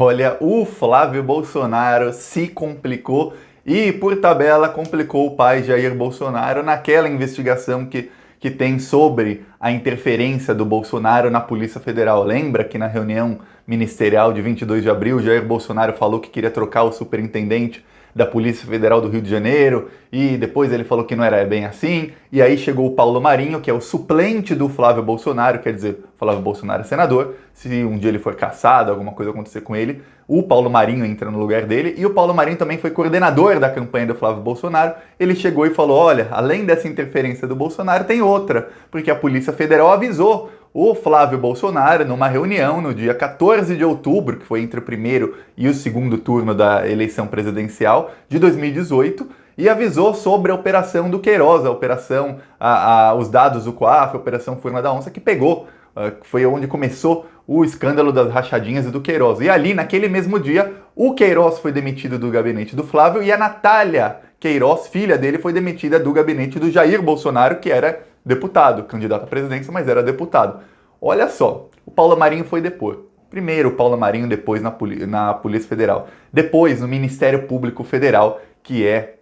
Olha, o Flávio Bolsonaro se complicou e, por tabela, complicou o pai Jair Bolsonaro naquela investigação que tem sobre a interferência do Bolsonaro na Polícia Federal. Lembra que na reunião ministerial de 22 de abril, Jair Bolsonaro falou que queria trocar o superintendente da Polícia Federal do Rio de Janeiro, e depois ele falou que não era bem assim, e aí chegou o Paulo Marinho, que é o suplente do Flávio Bolsonaro, quer dizer, o Flávio Bolsonaro é senador, se um dia ele for cassado, alguma coisa acontecer com ele, o Paulo Marinho entra no lugar dele, e o Paulo Marinho também foi coordenador da campanha do Flávio Bolsonaro. Ele chegou e falou, olha, além dessa interferência do Bolsonaro, tem outra, porque a Polícia Federal avisou o Flávio Bolsonaro numa reunião no dia 14 de outubro, que foi entre o primeiro e o segundo turno da eleição presidencial de 2018, e avisou sobre a operação do Queiroz, a operação, os dados do COAF, a operação Furna da Onça, que pegou, foi onde começou o escândalo das rachadinhas e do Queiroz. E ali, naquele mesmo dia, o Queiroz foi demitido do gabinete do Flávio e a Natália Queiroz, filha dele, foi demitida do gabinete do Jair Bolsonaro, que era deputado, candidato à presidência, mas era deputado. Olha só, o Paulo Marinho foi depor. Primeiro o Paulo Marinho, depois na Polícia Federal. Depois no Ministério Público Federal, que é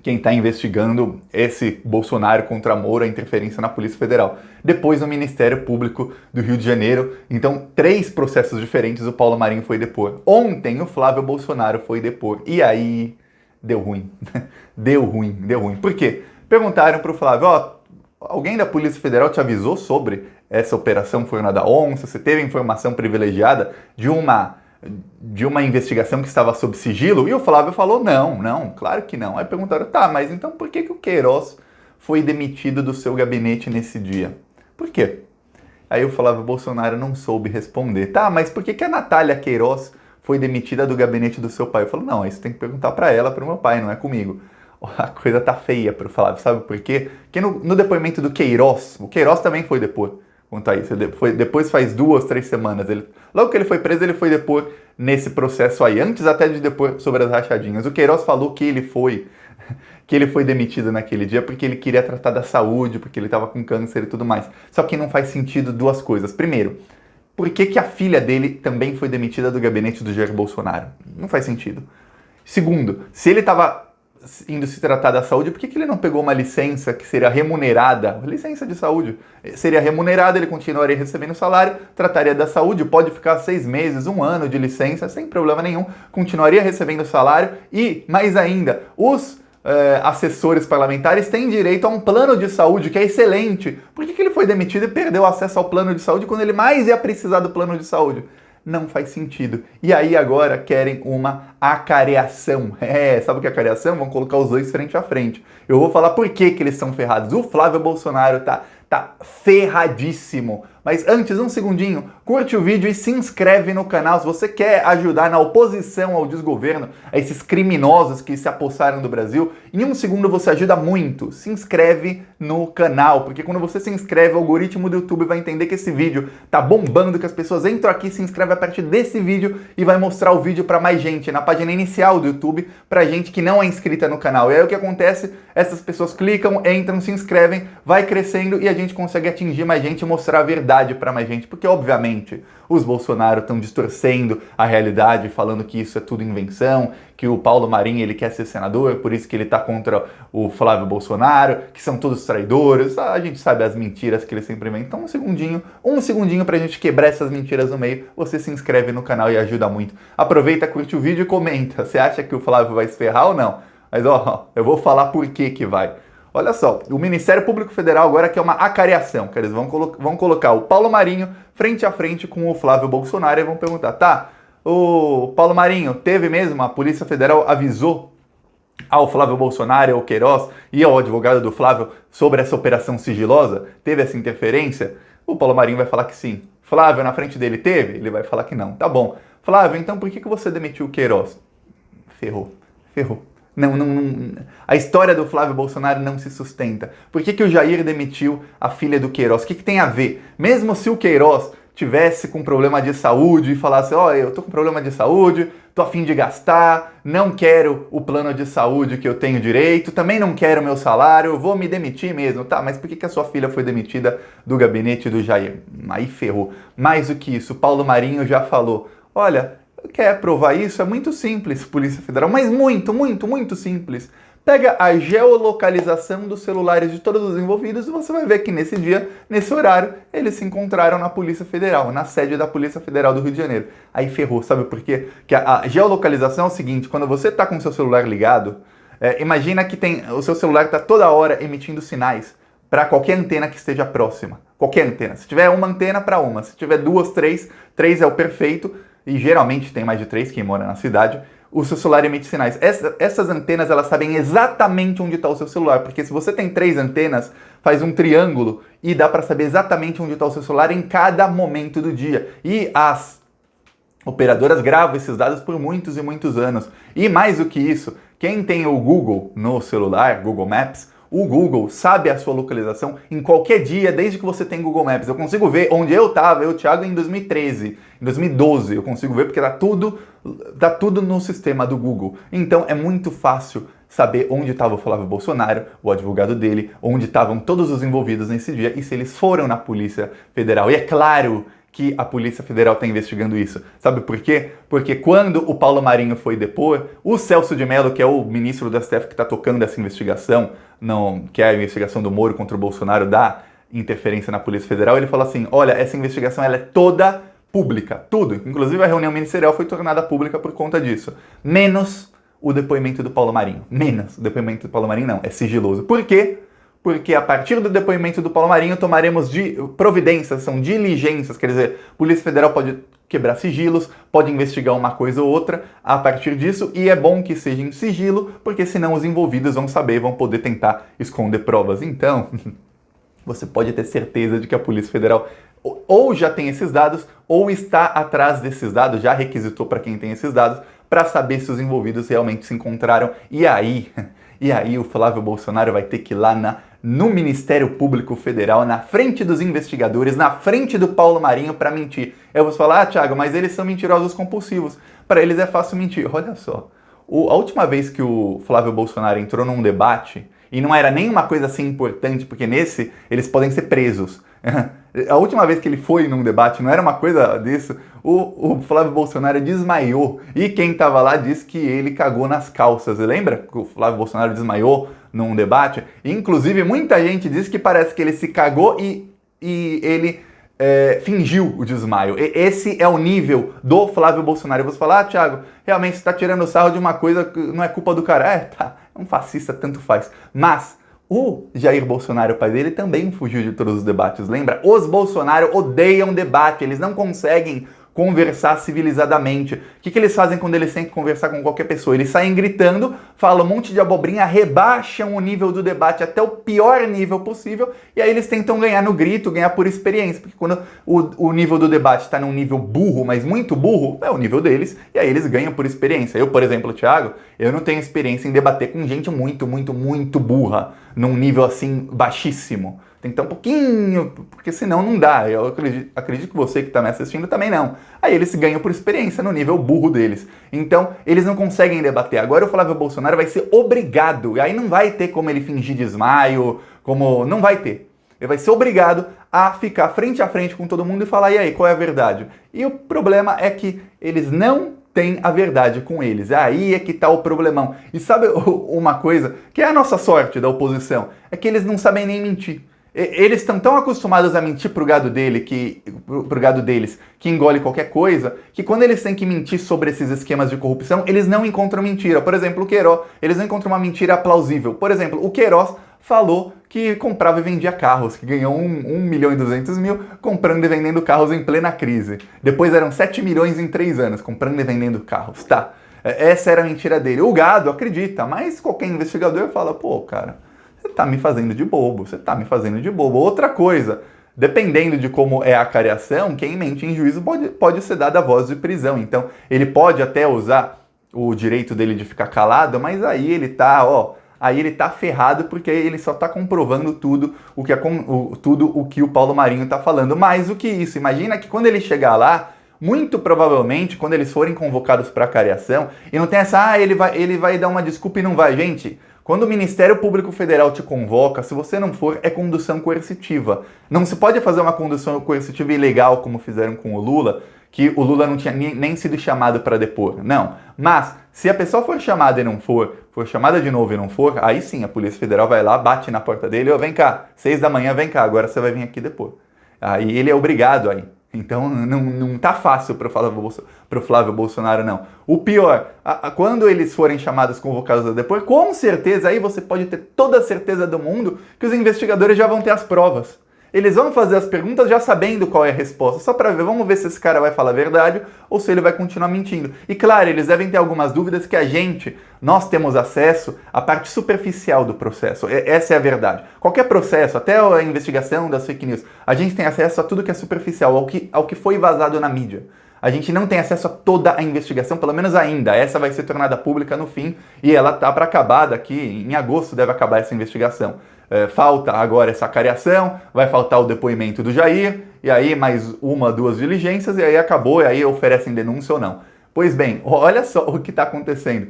quem está investigando esse Bolsonaro contra Moro, a interferência na Polícia Federal. Depois no Ministério Público do Rio de Janeiro. Então, 3 processos diferentes o Paulo Marinho foi depor. Ontem o Flávio Bolsonaro foi depor. E aí, deu ruim. Deu ruim. Por quê? Perguntaram para o Flávio, alguém da Polícia Federal te avisou sobre essa operação Furna da Onça? Você teve informação privilegiada de uma investigação que estava sob sigilo? E o Flávio falou, não, claro que não. Aí perguntaram, mas então por que o Queiroz foi demitido do seu gabinete nesse dia? Por quê? Aí o Flávio Bolsonaro não soube responder. Mas por que a Natália Queiroz foi demitida do gabinete do seu pai? Eu falo, não, isso tem que perguntar para ela, para o meu pai, não é comigo. A coisa tá feia pro Flávio, sabe por quê? Porque no depoimento do Queiroz, o Queiroz também foi depor quanto a isso. Depois faz 2, 3 semanas. Logo que ele foi preso, ele foi depor nesse processo aí, antes até de depor sobre as rachadinhas. O Queiroz falou que ele foi demitido naquele dia porque ele queria tratar da saúde, porque ele estava com câncer e tudo mais. Só que não faz sentido 2 coisas. Primeiro, por que a filha dele também foi demitida do gabinete do Jair Bolsonaro? Não faz sentido. Segundo, se ele estava indo se tratar da saúde, por que ele não pegou uma licença que seria remunerada? Licença de saúde. Seria remunerada, ele continuaria recebendo salário, trataria da saúde, pode ficar 6 meses, 1 ano de licença, sem problema nenhum, continuaria recebendo salário e, mais ainda, os assessores parlamentares têm direito a um plano de saúde que é excelente. Por que ele foi demitido e perdeu acesso ao plano de saúde quando ele mais ia precisar do plano de saúde? Não faz sentido. E aí agora querem uma acareação. Sabe o que é acareação? Vão colocar os dois frente a frente. Eu vou falar por que eles são ferrados. O Flávio Bolsonaro tá ferradíssimo. Mas antes, um segundinho, curte o vídeo e se inscreve no canal se você quer ajudar na oposição ao desgoverno, a esses criminosos que se apossaram do Brasil. Em 1 segundo você ajuda muito. Se inscreve no canal, porque quando você se inscreve, o algoritmo do YouTube vai entender que esse vídeo tá bombando, que as pessoas entram aqui, se inscrevem a partir desse vídeo e vai mostrar o vídeo para mais gente, na página inicial do YouTube, pra gente que não é inscrita no canal. E aí o que acontece? Essas pessoas clicam, entram, se inscrevem, vai crescendo e a gente consegue atingir mais gente e mostrar a verdade para mais gente, porque obviamente os Bolsonaro estão distorcendo a realidade, falando que isso é tudo invenção, que o Paulo Marinho ele quer ser senador, por isso que ele está contra o Flávio Bolsonaro, que são todos traidores. A gente sabe as mentiras que eles sempre inventam. Então um segundinho pra gente quebrar essas mentiras no meio, você se inscreve no canal e ajuda muito. Aproveita, curte o vídeo e comenta. Você acha que o Flávio vai se ferrar ou não? Mas eu vou falar por que vai. Olha só, o Ministério Público Federal agora quer uma acareação, que eles vão colocar o Paulo Marinho frente a frente com o Flávio Bolsonaro e vão perguntar, o Paulo Marinho, teve mesmo, a Polícia Federal avisou ao Flávio Bolsonaro, ao Queiroz e ao advogado do Flávio sobre essa operação sigilosa? Teve essa interferência? O Paulo Marinho vai falar que sim. Flávio, na frente dele, teve? Ele vai falar que não. Tá bom. Flávio, então por que você demitiu o Queiroz? Ferrou. Não, a história do Flávio Bolsonaro não se sustenta. Por que o Jair demitiu a filha do Queiroz? O que tem a ver? Mesmo se o Queiroz tivesse com problema de saúde e falasse, eu tô com problema de saúde, tô a fim de gastar, não quero o plano de saúde que eu tenho direito, também não quero meu salário, vou me demitir mesmo. Mas por que a sua filha foi demitida do gabinete do Jair? Aí ferrou. Mais do que isso, Paulo Marinho já falou, olha, Quer provar isso? É muito simples, Polícia Federal, mas muito, muito, muito simples. Pega a geolocalização dos celulares de todos os envolvidos e você vai ver que nesse dia, nesse horário, eles se encontraram na Polícia Federal, na sede da Polícia Federal do Rio de Janeiro. Aí ferrou, sabe por quê? Que a geolocalização é o seguinte, quando você está com o seu celular ligado, imagina que o seu celular está toda hora emitindo sinais para qualquer antena que esteja próxima. Qualquer antena. Se tiver uma antena, para uma. Se tiver duas, três é o perfeito, e geralmente tem mais de 3 quem mora na cidade, o seu celular emite sinais. Essas antenas, elas sabem exatamente onde está o seu celular, porque se você tem 3 antenas, faz um triângulo e dá para saber exatamente onde está o seu celular em cada momento do dia. E as operadoras gravam esses dados por muitos e muitos anos. E mais do que isso, quem tem o Google no celular, Google Maps, o Google sabe a sua localização em qualquer dia, desde que você tem Google Maps. Eu consigo ver onde eu estava, Thiago, em 2013, em 2012. Eu consigo ver porque tá tudo no sistema do Google. Então é muito fácil saber onde estava o Flávio Bolsonaro, o advogado dele, onde estavam todos os envolvidos nesse dia e se eles foram na Polícia Federal. E é claro que a Polícia Federal está investigando isso. Sabe por quê? Porque quando o Paulo Marinho foi depor, o Celso de Mello, que é o ministro do STF que está tocando essa investigação, que é a investigação do Moro contra o Bolsonaro, da interferência na Polícia Federal, ele falou assim, olha, essa investigação ela é toda pública, tudo. Inclusive a reunião ministerial foi tornada pública por conta disso. Menos o depoimento do Paulo Marinho. Menos o depoimento do Paulo Marinho não, é sigiloso. Por quê? Porque a partir do depoimento do Paulo Marinho tomaremos providências, são diligências, quer dizer, a Polícia Federal pode quebrar sigilos, pode investigar uma coisa ou outra a partir disso, e é bom que seja em sigilo, porque senão os envolvidos vão saber, vão poder tentar esconder provas. Então, você pode ter certeza de que a Polícia Federal ou já tem esses dados, ou está atrás desses dados, já requisitou para quem tem esses dados, para saber se os envolvidos realmente se encontraram, e aí o Flávio Bolsonaro vai ter que ir lá no Ministério Público Federal, na frente dos investigadores, na frente do Paulo Marinho para mentir. Eu vou falar, Thiago, mas eles são mentirosos compulsivos. Para eles é fácil mentir. Olha só, a última vez que o Flávio Bolsonaro entrou num debate, e não era nem uma coisa assim importante, porque nesse eles podem ser presos. A última vez que ele foi num debate, não era uma coisa disso, o Flávio Bolsonaro desmaiou. E quem estava lá disse que ele cagou nas calças. Você lembra que o Flávio Bolsonaro desmaiou num debate? Inclusive, muita gente diz que parece que ele se cagou e ele fingiu o desmaio. Esse é o nível do Flávio Bolsonaro. Eu vou falar, Thiago, realmente você está tirando sarro de uma coisa que não é culpa do cara. Tá, é um fascista, tanto faz. Mas o Jair Bolsonaro, o pai dele, também fugiu de todos os debates, lembra? Os Bolsonaro odeiam debate, eles não conseguem conversar civilizadamente. O que eles fazem quando eles têm que conversar com qualquer pessoa? Eles saem gritando, falam um monte de abobrinha, rebaixam o nível do debate até o pior nível possível, e aí eles tentam ganhar no grito, ganhar por experiência, porque quando o nível do debate está num nível burro, mas muito burro, é o nível deles, e aí eles ganham por experiência. Eu, por exemplo, Thiago, eu não tenho experiência em debater com gente muito, muito, muito burra, num nível assim baixíssimo. Tem que estar um pouquinho, porque senão não dá. Eu acredito que você que está me assistindo também não. Aí eles ganham por experiência no nível burro deles. Então, eles não conseguem debater. Agora o Flávio Bolsonaro vai ser obrigado, e aí não vai ter como ele fingir desmaio, não vai ter. Ele vai ser obrigado a ficar frente a frente com todo mundo e falar, e aí, qual é a verdade? E o problema é que eles não têm a verdade com eles. Aí é que tá o problemão. E sabe uma coisa, que é a nossa sorte da oposição, é que eles não sabem nem mentir. Eles estão tão acostumados a mentir pro gado deles, que engole qualquer coisa, que quando eles têm que mentir sobre esses esquemas de corrupção, eles não encontram mentira. Por exemplo, o Queiroz, eles não encontram uma mentira plausível. Por exemplo, o Queiroz falou que comprava e vendia carros, que ganhou 1.200.000 comprando e vendendo carros em plena crise. Depois eram 7 milhões em 3 anos, comprando e vendendo carros. Tá, essa era a mentira dele. O gado acredita, mas qualquer investigador fala, pô, cara, você tá me fazendo de bobo, você tá me fazendo de bobo. Outra coisa, dependendo de como é a cariação, quem mente em juízo pode ser dada a voz de prisão. Então, ele pode até usar o direito dele de ficar calado, mas aí ele tá ferrado porque ele só tá comprovando tudo o que o Paulo Marinho tá falando. Mais do que isso, imagina que quando ele chegar lá, muito provavelmente, quando eles forem convocados para cariação, e não tem essa, ele vai dar uma desculpa e não vai. Gente, quando o Ministério Público Federal te convoca, se você não for, é condução coercitiva. Não se pode fazer uma condução coercitiva ilegal, como fizeram com o Lula, que o Lula não tinha nem sido chamado para depor. Não. Mas, se a pessoa for chamada e não for chamada de novo e não for, aí sim a Polícia Federal vai lá, bate na porta dele, ó, vem cá, 6 da manhã, vem cá, agora você vai vir aqui depor. Aí ele é obrigado aí. Então não tá fácil para o Flávio Bolsonaro, não. O pior, quando eles forem chamados, convocados a depor, com certeza aí você pode ter toda a certeza do mundo que os investigadores já vão ter as provas. Eles vão fazer as perguntas já sabendo qual é a resposta, só para ver, vamos ver se esse cara vai falar a verdade ou se ele vai continuar mentindo. E claro, eles devem ter algumas dúvidas que nós temos acesso à parte superficial do processo. Essa é a verdade. Qualquer processo, até a investigação das fake news, a gente tem acesso a tudo que é superficial, ao que foi vazado na mídia. A gente não tem acesso a toda a investigação, pelo menos ainda. Essa vai ser tornada pública no fim e ela tá para acabar daqui, em agosto deve acabar essa investigação. Falta agora essa cariação, vai faltar o depoimento do Jair, e aí mais 1, 2 diligências, e aí acabou, e aí oferecem denúncia ou não. Pois bem, olha só o que está acontecendo.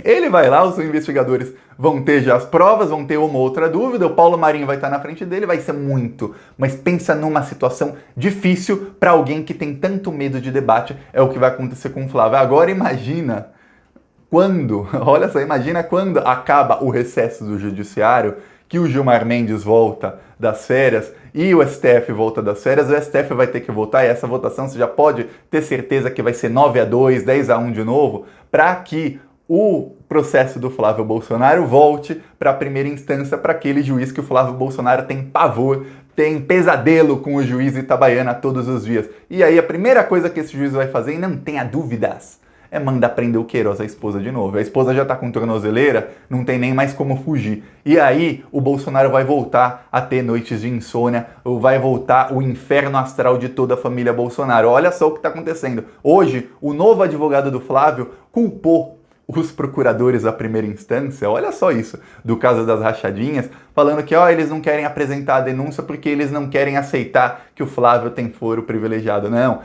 Ele vai lá, os investigadores vão ter já as provas, vão ter uma ou outra dúvida, o Paulo Marinho vai estar na frente dele, vai ser muito. Mas pensa numa situação difícil para alguém que tem tanto medo de debate, é o que vai acontecer com o Flávio. Agora imagina olha só, imagina quando acaba o recesso do judiciário, que o Gilmar Mendes volta das férias e o STF volta das férias, o STF vai ter que votar, e essa votação você já pode ter certeza que vai ser 9-2, 10-1 de novo, para que o processo do Flávio Bolsonaro volte para a primeira instância, para aquele juiz que o Flávio Bolsonaro tem pavor, tem pesadelo com o juiz Itabaiana todos os dias. E aí a primeira coisa que esse juiz vai fazer, e não tenha dúvidas, é mandar prender o Queiroz, a esposa, de novo. A esposa já tá com tornozeleira, não tem nem mais como fugir. E aí o Bolsonaro vai voltar a ter noites de insônia, ou vai voltar o inferno astral de toda a família Bolsonaro. Olha só o que está acontecendo. Hoje, o novo advogado do Flávio culpou os procuradores da primeira instância, olha só isso, do caso das rachadinhas, falando que eles não querem apresentar a denúncia porque eles não querem aceitar que o Flávio tem foro privilegiado. Não,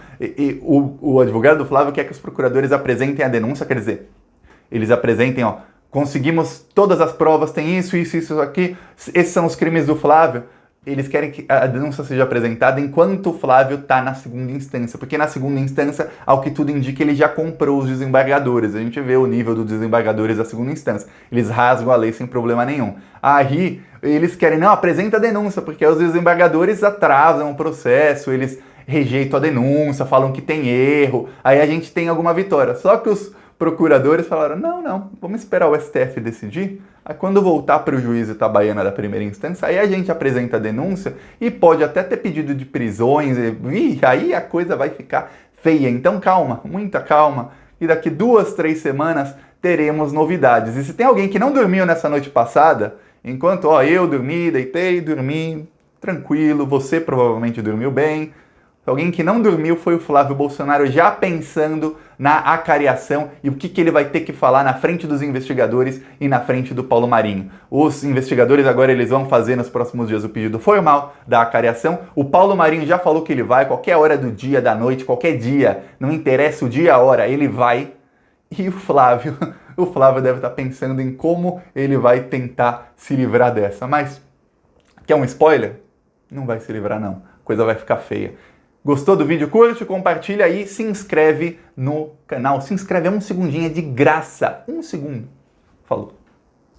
o advogado do Flávio quer que os procuradores apresentem a denúncia, quer dizer, eles apresentem, conseguimos todas as provas, tem isso aqui, esses são os crimes do Flávio. Eles querem que a denúncia seja apresentada enquanto o Flávio está na segunda instância, porque na segunda instância, ao que tudo indica, ele já comprou os desembargadores. A gente vê o nível dos desembargadores da segunda instância. Eles rasgam a lei sem problema nenhum. Aí, eles querem, não, apresenta a denúncia, porque os desembargadores atrasam o processo, eles rejeitam a denúncia, falam que tem erro, aí a gente tem alguma vitória. Só que os procuradores falaram, não, vamos esperar o STF decidir. Aí quando voltar para o juiz Itabaiana da primeira instância, aí a gente apresenta a denúncia e pode até ter pedido de prisões, e aí a coisa vai ficar feia. Então calma, muita calma, e daqui 2, 3 semanas teremos novidades. E se tem alguém que não dormiu nessa noite passada, enquanto eu dormi, deitei, dormi tranquilo, você provavelmente dormiu bem, alguém que não dormiu foi o Flávio Bolsonaro, já pensando na acariação e o que ele vai ter que falar na frente dos investigadores e na frente do Paulo Marinho. Os investigadores agora eles vão fazer nos próximos dias o pedido formal da acariação. O Paulo Marinho já falou que ele vai, qualquer hora do dia, da noite, qualquer dia, não interessa o dia, a hora, ele vai. E o Flávio deve estar pensando em como ele vai tentar se livrar dessa. Mas, quer um spoiler? Não vai se livrar não, a coisa vai ficar feia. Gostou do vídeo? Curte, compartilha aí, se inscreve no canal. Se inscreve, é um segundinho, é de graça. 1 segundo. Falou.